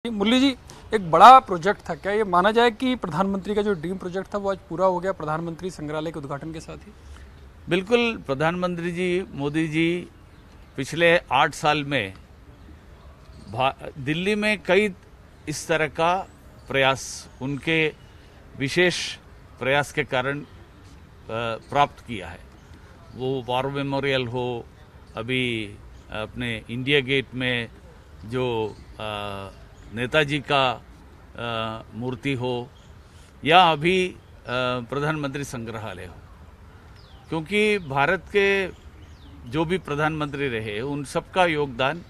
मुरली जी, एक बड़ा प्रोजेक्ट था, क्या ये माना जाए कि प्रधानमंत्री का जो ड्रीम प्रोजेक्ट था वो आज पूरा हो गया प्रधानमंत्री संग्रहालय के उद्घाटन के साथ ही? बिल्कुल। प्रधानमंत्री जी मोदी जी पिछले 8 साल में दिल्ली में कई इस तरह का प्रयास, उनके विशेष प्रयास के कारण प्राप्त किया है। वो वॉर मेमोरियल हो, अभी अपने इंडिया गेट में जो नेताजी का मूर्ति हो, या अभी प्रधानमंत्री संग्रहालय हो, क्योंकि भारत के जो भी प्रधानमंत्री रहे उन सबका योगदान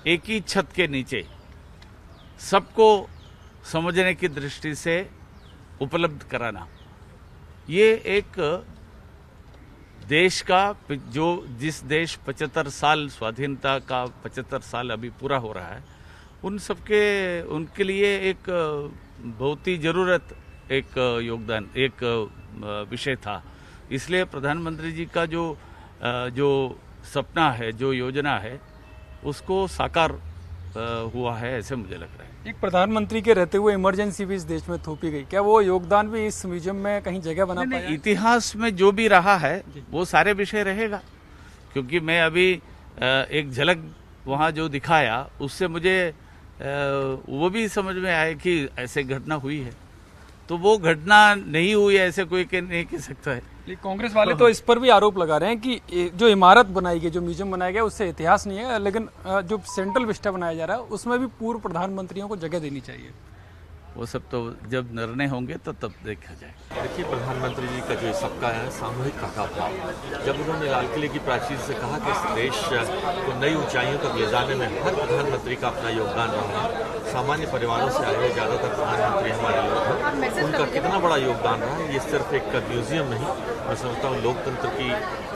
एक ही छत के नीचे सबको समझने की दृष्टि से उपलब्ध कराना, ये एक देश का जिस देश 75 साल स्वाधीनता का 75 साल अभी पूरा हो रहा है, उनके लिए एक बहुत ही जरूरत एक योगदान, एक विषय था। इसलिए प्रधानमंत्री जी का जो सपना है, जो योजना है, उसको साकार हुआ है, ऐसे मुझे लग रहा है। एक प्रधानमंत्री के रहते हुए इमरजेंसी भी इस देश में थोपी गई, क्या वो योगदान भी इस म्यूजियम में कहीं जगह बना पाया? इतिहास में जो भी रहा है वो सारे विषय रहेगा, क्योंकि मैं अभी एक झलक वहाँ जो दिखाया उससे मुझे वो भी समझ में आया कि ऐसे घटना हुई है, तो वो घटना नहीं हुई ऐसे कोई नहीं कह सकता है। कांग्रेस वाले तो इस पर भी आरोप लगा रहे हैं कि जो इमारत बनाई गई, जो म्यूजियम बनाया गया, उससे इतिहास नहीं है, लेकिन जो सेंट्रल विस्टा बनाया जा रहा है उसमें भी पूर्व प्रधानमंत्रियों को जगह देनी चाहिए। वो सब तो जब निर्णय होंगे तो तब देखा जाए। देखिए, प्रधानमंत्री जी का जो सबका है सामूहिक का भाव, जब उन्होंने लाल किले की प्राचीर से कहा कि इस देश को नई ऊंचाइयों तक ले जाने में हर प्रधानमंत्री का अपना योगदान रहा है। सामान्य परिवारों से आए हुए ज़्यादातर प्रधानमंत्री हमारे लोग हैं, उनका कितना बड़ा योगदान रहा है। ये सिर्फ एक म्यूजियम नहीं, मैं समझता हूँ लोकतंत्र की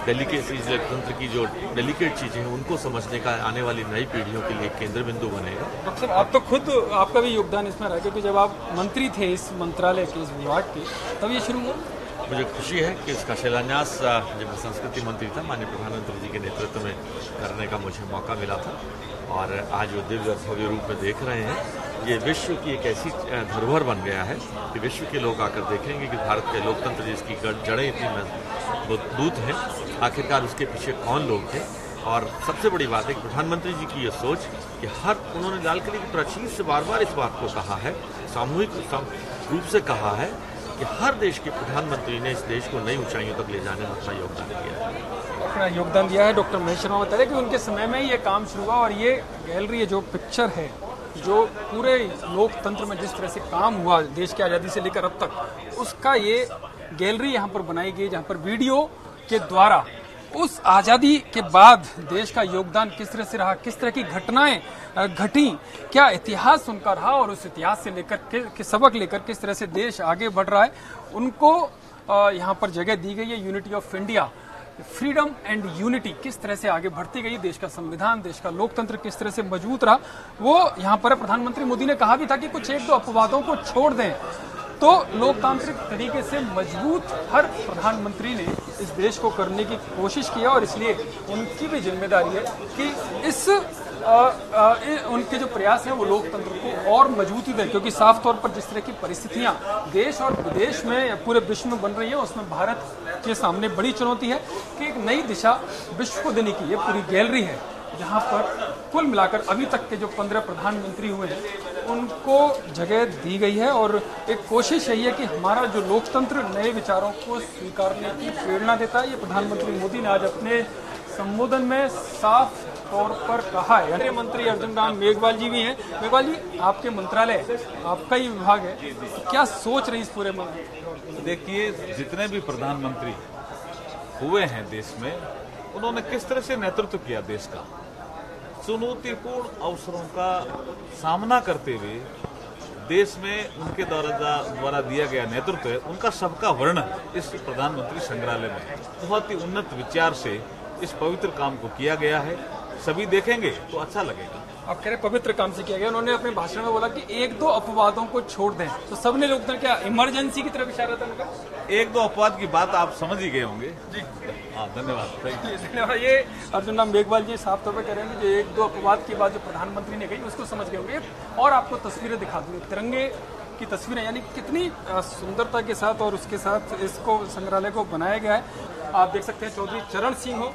डेलिकेसीज, लोकतंत्र की जो डेलिकेट चीज़ें हैं उनको समझने का आने वाली नई पीढ़ियों के लिए केंद्र बिंदु बनेगा। डॉक्टर साहब, आप तो खुद, आपका भी योगदान इसमें रहा, क्योंकि जब आप मंत्री थे इस मंत्रालय के, इस विभाग के, तब ये शुरू हुआ। मुझे खुशी है कि इसका शिलान्यास जब मैं संस्कृति मंत्री था, माननीय प्रधानमंत्री जी के नेतृत्व में करने का मुझे मौका मिला था, और आज वो दिव्य और भव्य रूप में देख रहे हैं। ये विश्व की एक ऐसी धरोहर बन गया है कि विश्व के लोग आकर देखेंगे कि भारत के लोकतंत्र जिसकी जड़ें इतनी मजबूत हैं, आखिरकार उसके पीछे कौन लोग थे। और सबसे बड़ी बात है कि प्रधानमंत्री जी की ये सोच कि उन्होंने लाल किले की प्राचीर से बार बार इस बात को कहा है, सामूहिक रूप से कहा है कि हर देश के प्रधानमंत्री ने इस देश को नई ऊंचाइयों तक ले जाने में अपना योगदान दिया है। अपना योगदान दिया है। डॉक्टर महेश शर्मा बता रहे कि उनके समय में ये काम शुरू हुआ, और ये गैलरी, जो पिक्चर है, जो पूरे लोकतंत्र में जिस तरह से काम हुआ देश की आज़ादी से लेकर अब तक, उसका ये गैलरी यहाँ पर बनाई गई, जहाँ पर वीडियो के द्वारा उस आज़ादी के बाद देश का योगदान किस तरह से रहा, किस तरह की घटनाएं घटी, क्या इतिहास उनका रहा, और उस इतिहास से लेकर सबक लेकर किस तरह से देश आगे बढ़ रहा है, उनको यहाँ पर जगह दी गई है। Unity of India, freedom and unity किस तरह से आगे बढ़ती गई, देश का संविधान, देश का लोकतंत्र किस तरह से मजबूत रहा, वो यहाँ पर प्रधानमंत्री मोदी ने कहा भी था कि कुछ एक दो अपवादों को छोड़ दें तो लोकतांत्रिक तरीके से मजबूत हर प्रधानमंत्री ने इस देश को करने की कोशिश की है, और इसलिए उनकी भी जिम्मेदारी है कि उनके जो प्रयास हैं वो लोकतंत्र को और मजबूती दें, क्योंकि साफ तौर पर जिस तरह की परिस्थितियां देश और विदेश में, पूरे विश्व में बन रही हैं, उसमें भारत के सामने बड़ी चुनौती है कि एक नई दिशा विश्व को देने की ये पूरी गैलरी है, जहां पर कुल मिलाकर अभी तक के जो 15 प्रधानमंत्री हुए हैं उनको जगह दी गई है। और एक कोशिश यही है कि हमारा जो लोकतंत्र नए विचारों को स्वीकारने की प्रेरणा देता है। ये प्रधानमंत्री मोदी ने आज अपने संबोधन में साफ तौर पर कहा है। केंद्रीय मंत्री अर्जुन राम मेघवाल जी भी हैं। मेघवाल जी, आपके मंत्रालय, आपका ही विभाग है, क्या सोच रही इस पूरे में? देखिए, जितने भी प्रधानमंत्री हुए हैं देश में, उन्होंने किस तरह से नेतृत्व किया देश का, चुनौतीपूर्ण अवसरों का सामना करते हुए देश में उनके द्वारा दिया गया नेतृत्व है, उनका सबका वर्णन इस प्रधानमंत्री संग्रहालय में बहुत ही उन्नत विचार से इस पवित्र काम को किया गया है। सभी देखेंगे तो अच्छा लगेगा। आप कह रहे पवित्र काम से किया गया। उन्होंने अपने भाषण में बोला कि एक दो अपवादों को छोड़ दें, तो सबने लोग क्या इमरजेंसी की तरफ इशारा था उनका? एक दो अपवाद की बात आप समझ ही गए होंगे जी। हाँ, धन्यवाद। ये अर्जुन राम मेघवाल जी साफ तौर पर कह रहे हैं कि जो एक दो अपवाद की बात जो प्रधानमंत्री ने कही उसको समझ गए होंगे। और आपको तस्वीरें दिखा दूंगी, तिरंगे की तस्वीरें, यानी कितनी सुंदरता के साथ और उसके साथ इसको संग्रहालय को बनाया गया है। आप देख सकते हैं चौधरी चरण सिंह हो,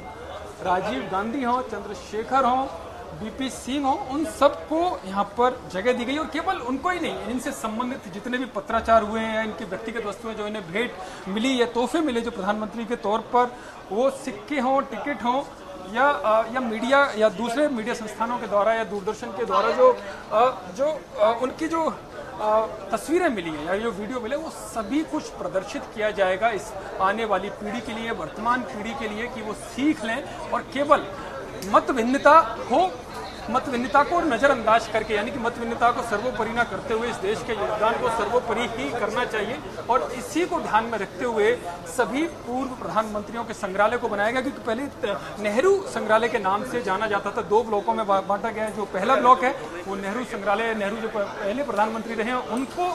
राजीव गांधी हो, चंद्रशेखर हो, बीपी सिंह हो, उन सबको यहाँ पर जगह दी गई। और केवल उनको ही नहीं, इनसे संबंधित जितने भी पत्राचार हुए हैं, इनकी व्यक्तिगत वस्तुएं जो इन्हें भेंट मिली या तोहफे मिले जो प्रधानमंत्री के तौर पर, वो सिक्के हों, टिकट हों, या मीडिया या दूसरे मीडिया संस्थानों के द्वारा या दूरदर्शन के द्वारा जो उनकी जो तस्वीरें मिली हैं या जो वीडियो मिले, वो सभी कुछ प्रदर्शित किया जाएगा इस आने वाली पीढ़ी के लिए, वर्तमान पीढ़ी के लिए, कि वो सीख लें और केवल मत भिन्नता को नजरअंदाज करके, यानी कि मत भिन्नता को सर्वोपरि न करते हुए इस देश के योगदान को सर्वोपरि ही करना चाहिए। और इसी को ध्यान में रखते हुए सभी पूर्व प्रधानमंत्रियों के संग्रहालय को बनाया गया, क्योंकि पहले नेहरू संग्रहालय के नाम से जाना जाता था। 2 ब्लॉकों में बांटा गया है। जो पहला ब्लॉक है वो नेहरू संग्रहालय, नेहरू जो पहले प्रधानमंत्री रहे हैं उनको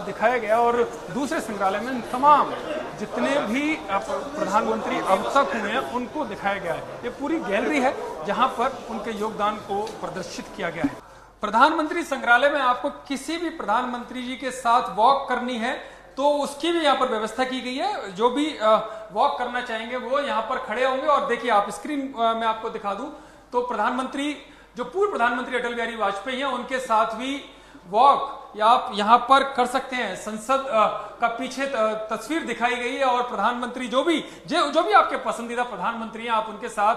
दिखाया गया, और दूसरे संग्रहालय में तमाम जितने भी प्रधानमंत्री अब तक हुए हैं उनको दिखाया गया है। ये पूरी गैलरी है जहां पर उनके योगदान को प्रदर्शित किया गया है। प्रधानमंत्री संग्रहालय में आपको किसी भी प्रधानमंत्री जी के साथ वॉक करनी है तो उसकी भी यहाँ पर व्यवस्था की गई है। जो भी वॉक करना चाहेंगे वो यहाँ पर खड़े होंगे। और देखिए, आप स्क्रीन में आपको दिखा दूं तो प्रधानमंत्री, जो पूर्व प्रधानमंत्री अटल बिहारी वाजपेयी हैं, उनके साथ भी वॉक या आप यहाँ पर कर सकते हैं। संसद का पीछे तस्वीर दिखाई गई है और प्रधानमंत्री जो भी आपके पसंदीदा प्रधानमंत्री हैं, आप उनके साथ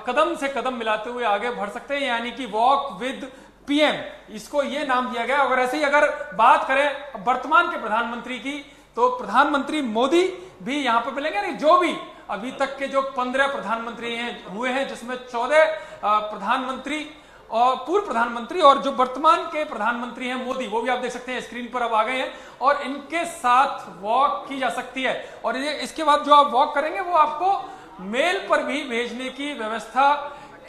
कदम से कदम मिलाते हुए आगे बढ़ सकते हैं, यानी कि वॉक विद पीएम, इसको ये नाम दिया गया। अगर ऐसे ही अगर बात करें वर्तमान के प्रधानमंत्री की, तो प्रधानमंत्री मोदी भी यहाँ पर मिलेंगे। नहीं, जो भी अभी तक के जो 15 प्रधानमंत्री हुए हैं, जिसमें 14 प्रधानमंत्री और पूर्व प्रधानमंत्री, और जो वर्तमान के प्रधानमंत्री हैं मोदी, वो भी आप देख सकते हैं स्क्रीन पर अब आ गए हैं, और इनके साथ वॉक की जा सकती है। और इसके बाद जो आप वॉक करेंगे वो आपको मेल पर भी भेजने की व्यवस्था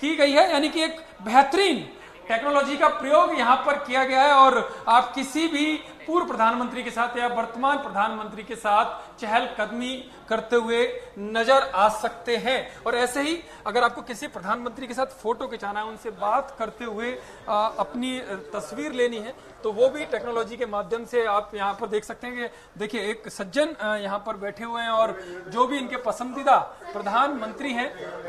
की गई है, यानी कि एक बेहतरीन टेक्नोलॉजी का प्रयोग यहां पर किया गया है। और आप किसी भी पूर्व प्रधानमंत्री के साथ या वर्तमान प्रधानमंत्री के साथ चहलकदमी करते हुए नजर आ सकते हैं। और ऐसे ही अगर आपको किसी प्रधानमंत्री के साथ फोटो खिंचाना है, उनसे बात करते हुए अपनी तस्वीर लेनी है, तो वो भी टेक्नोलॉजी के माध्यम से आप यहाँ पर देख सकते हैं कि देखिए एक सज्जन यहाँ पर बैठे हुए हैं और जो भी इनके पसंदीदा प्रधानमंत्री हैं,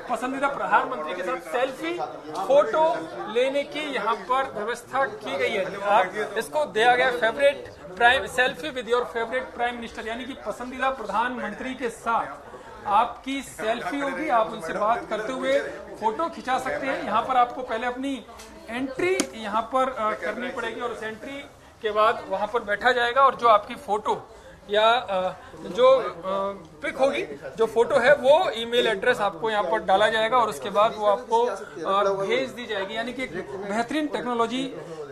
पसंदीदा प्रधानमंत्री के साथ सेल्फी फोटो लेने की यहाँ पर व्यवस्था की गई है। आप इसको दिया गया favourite prime selfie with your favourite prime minister, यानी कि पसंदीदा प्रधानमंत्री के साथ आपकी सेल्फी होगी। आप उनसे बात करते हुए फोटो खिंचा सकते हैं। यहाँ पर आपको पहले अपनी एंट्री यहाँ पर करनी पड़ेगी और उस एंट्री के बाद वहां पर बैठा जाएगा और जो आपकी फोटो या जो पिक होगी, जो फोटो है, वो ईमेल एड्रेस आपको यहाँ पर डाला जाएगा और उसके बाद वो आपको भेज दी जाएगी। यानी कि बेहतरीन टेक्नोलॉजी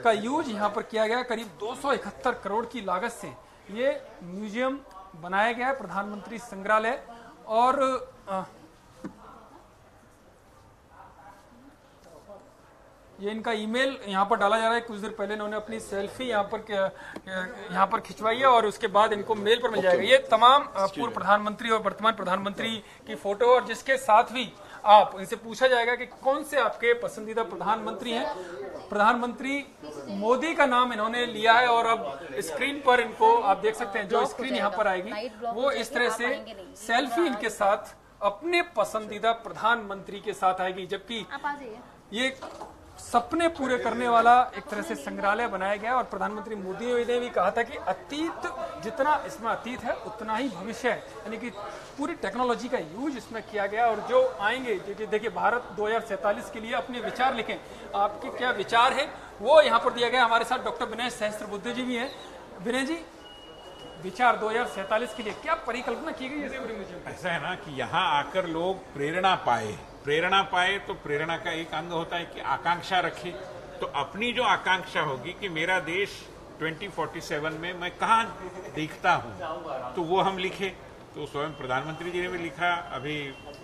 का यूज यहाँ पर किया गया। करीब 271 करोड़ की लागत से ये म्यूजियम बनाया गया है, प्रधानमंत्री संग्रहालय। और ये इनका ईमेल यहाँ पर डाला जा रहा है। कुछ देर पहले इन्होंने अपनी सेल्फी यहाँ पर खिंचवाई है और उसके बाद इनको मेल पर मिल जाएगा। ये तमाम पूर्व प्रधानमंत्री और वर्तमान प्रधानमंत्री की फोटो, और जिसके साथ भी आप इनसे पूछा जाएगा कि कौन से आपके पसंदीदा प्रधानमंत्री हैं। प्रधानमंत्री मोदी का नाम इन्होंने लिया है और अब स्क्रीन पर इनको आप देख सकते हैं, जो स्क्रीन यहाँ पर आएगी वो इस तरह से सेल्फी इनके साथ अपने पसंदीदा प्रधानमंत्री के साथ आएगी। जबकि ये सपने पूरे करने वाला एक तरह से संग्रहालय बनाया गया। और प्रधानमंत्री मोदी ने भी कहा था कि अतीत जितना इसमें अतीत है उतना ही भविष्य है, यानी कि पूरी टेक्नोलॉजी का यूज इसमें किया गया। और जो आएंगे, देखिए भारत 2047 के लिए अपने विचार लिखें, आपके क्या विचार है वो यहाँ पर दिया गया। हमारे साथ डॉक्टर विनय सहस्त्रबुद्धे जी भी हैं। विनय जी, विचार 2047 के लिए क्या परिकल्पना की गई है? ऐसा है ना कि यहाँ आकर लोग प्रेरणा पाए तो प्रेरणा का एक अंग होता है कि आकांक्षा रखे। तो अपनी जो आकांक्षा होगी कि मेरा देश 2047 में मैं कहाँ दिखता हूँ, तो वो हम लिखे। तो स्वयं प्रधानमंत्री जी ने भी लिखा, अभी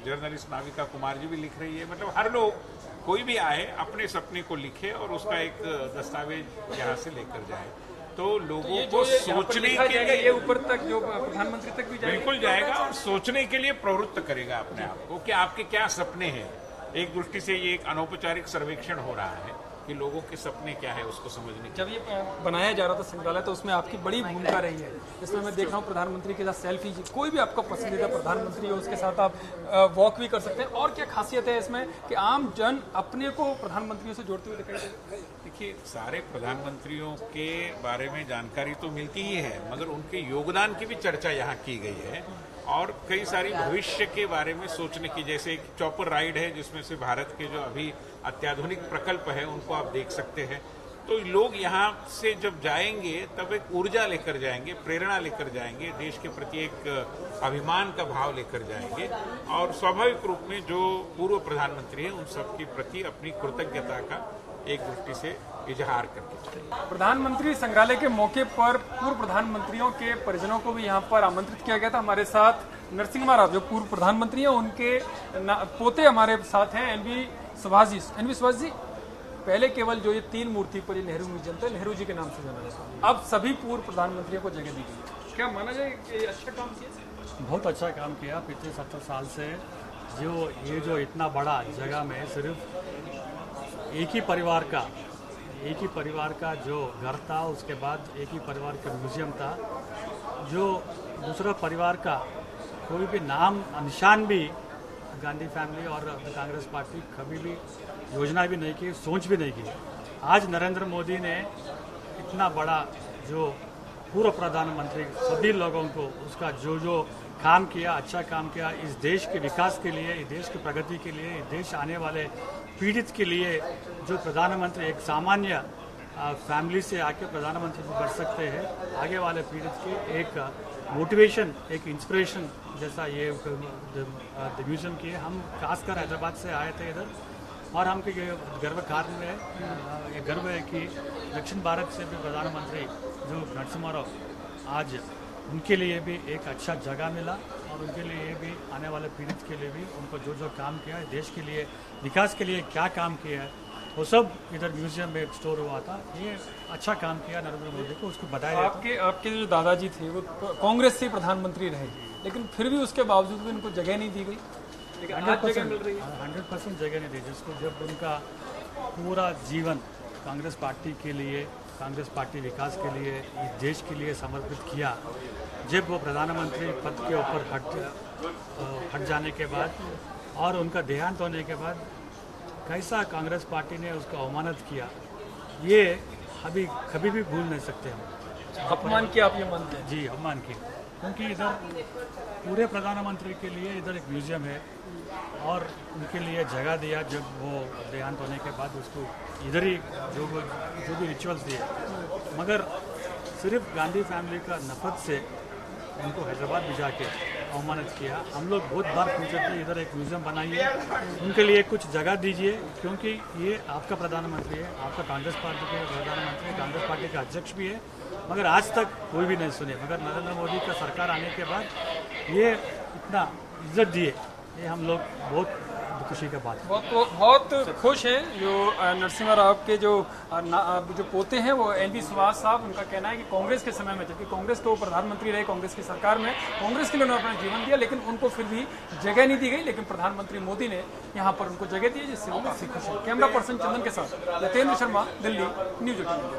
जर्नलिस्ट नाविका कुमार जी भी लिख रही है। मतलब हर लोग कोई भी आए अपने सपने को लिखे और उसका एक दस्तावेज यहाँ से लेकर जाए। तो लोगों को सोचने के लिए ये ऊपर तक जो प्रधानमंत्री तक भी जाएगा, बिल्कुल जाएगा और सोचने के लिए प्रवृत्त करेगा अपने आप को कि आपके क्या सपने हैं। एक दृष्टि से ये एक अनौपचारिक सर्वेक्षण हो रहा है कि लोगों के सपने क्या है उसको समझने की। जब ये बनाया जा रहा था संग्रहालय तो उसमें आपकी बड़ी भूमिका रही है। इसमें मैं देख रहा हूँ प्रधानमंत्री के साथ सेल्फी, कोई भी आपका पसंदीदा प्रधानमंत्री हो उसके साथ आप वॉक भी कर सकते हैं। और क्या खासियत है इसमें कि आम जन अपने को प्रधानमंत्रियों से जोड़ते हुए दिखाई दे? देखिए, सारे प्रधानमंत्रियों के बारे में जानकारी तो मिलती ही है, मगर उनके योगदान की भी चर्चा यहाँ की गई है और कई सारी भविष्य के बारे में सोचने की, जैसे एक चॉपर राइड है जिसमें से भारत के जो अभी अत्याधुनिक प्रकल्प है उनको आप देख सकते हैं। तो लोग यहाँ से जब जाएंगे तब एक ऊर्जा लेकर जाएंगे, प्रेरणा लेकर जाएंगे, देश के प्रति एक अभिमान का भाव लेकर जाएंगे और स्वाभाविक रूप में जो पूर्व प्रधानमंत्री हैं उन सब के प्रति अपनी कृतज्ञता का एक दृष्टि से इजहार करके। प्रधानमंत्री संग्रहालय के मौके पर पूर्व प्रधानमंत्रियों के परिजनों को भी यहाँ पर आमंत्रित किया गया था। हमारे साथ नरसिम्हा राव जो पूर्व प्रधानमंत्री हैं, उनके पोते हमारे साथ हैं एनवी सुभाष जी। एनवी सुभाष जी, पहले केवल जो ये 3 मूर्ति पर नेहरू म्यूजियम था, नेहरू जी के नाम से जाना जाता, अब सभी पूर्व प्रधानमंत्रियों को जगह दी गई। क्या माना जाए कि अच्छा काम किया? बहुत अच्छा काम किया। पिछले 70 साल से जो इतना बड़ा जगह में सिर्फ एक ही परिवार का जो घर था, उसके बाद एक ही परिवार का म्यूजियम था। जो दूसरा परिवार का कोई भी नाम निशान भी गांधी फैमिली और कांग्रेस पार्टी कभी भी योजना भी नहीं की, सोच भी नहीं की। आज नरेंद्र मोदी ने इतना बड़ा जो पूर्व प्रधानमंत्री सभी लोगों को उसका जो काम किया, अच्छा काम किया, इस देश के विकास के लिए, इस देश की प्रगति के लिए, इस देश आने वाले पीड़ित के लिए जो प्रधानमंत्री एक सामान्य फैमिली से आके प्रधानमंत्री को कर सकते हैं, आगे वाले पीड़ित के एक मोटिवेशन, एक इंस्पिरेशन जैसा ये म्यूजियम की है। हम खासकर हैदराबाद से आए थे इधर और हमको ये गर्व कारण है, ये गर्व है कि दक्षिण भारत से भी प्रधानमंत्री जो नरसिम्हा राव, आज उनके लिए भी एक अच्छा जगह मिला और उनके लिए भी आने वाले पीड़ित के लिए भी उनको जो काम किया है, देश के लिए विकास के लिए क्या काम किया है, वो सब इधर म्यूजियम में स्टोर हुआ था। ये अच्छा काम किया नरेंद्र मोदी को, उसको बधाई। आपके जो दादाजी थे वो कांग्रेस से प्रधानमंत्री रहे, लेकिन फिर भी उसके बावजूद भी उनको जगह नहीं दी गई। 100% जगह नहीं दी, जिसको जब उनका पूरा जीवन कांग्रेस पार्टी के लिए, कांग्रेस पार्टी विकास के लिए, इस देश के लिए समर्पित किया, जब वो प्रधानमंत्री पद के ऊपर हट जाने के बाद और उनका देहांत होने के बाद कैसा कांग्रेस पार्टी ने उसको अवमानित किया, ये अभी कभी भी भूल नहीं सकते हम। अपमान किया आप ये मानते हैं? जी, अपमान किया, क्योंकि इधर पूरे प्रधानमंत्री के लिए इधर एक म्यूजियम है और उनके लिए जगह दिया। जब वो देहांत होने के बाद उसको इधर ही जो भी रिचुअल्स दिए, मगर सिर्फ गांधी फैमिली का नफरत से उनको हैदराबाद भी जाके अवमानित किया। हम लोग बहुत बार पूछे थे इधर एक म्यूजियम बनाइए, उनके लिए कुछ जगह दीजिए, क्योंकि ये आपका प्रधानमंत्री है, आपका कांग्रेस पार्टी के प्रधानमंत्री है, कांग्रेस पार्टी का अध्यक्ष भी है, मगर आज तक कोई भी नहीं सुने। मगर नरेंद्र मोदी का सरकार आने के बाद ये इतना इज्जत दिए, ये हम लोग बहुत खुशी का बात है। बहुत खुश हैं जो नरसिम्हा राव के जो पोते हैं वो एनवी सुभाष साहब। उनका कहना है कि कांग्रेस के समय में, जबकि कांग्रेस के वो प्रधानमंत्री रहे, कांग्रेस की सरकार में कांग्रेस के लिए उन्होंने अपना जीवन दिया, लेकिन उनको फिर भी जगह नहीं दी गई। लेकिन प्रधानमंत्री मोदी ने यहाँ पर उनको जगह दी, जिससे वो खुश है। कैमरा पर्सन चंदन के साथ यतेंद्र शर्मा, दिल्ली, न्यूज़ 18।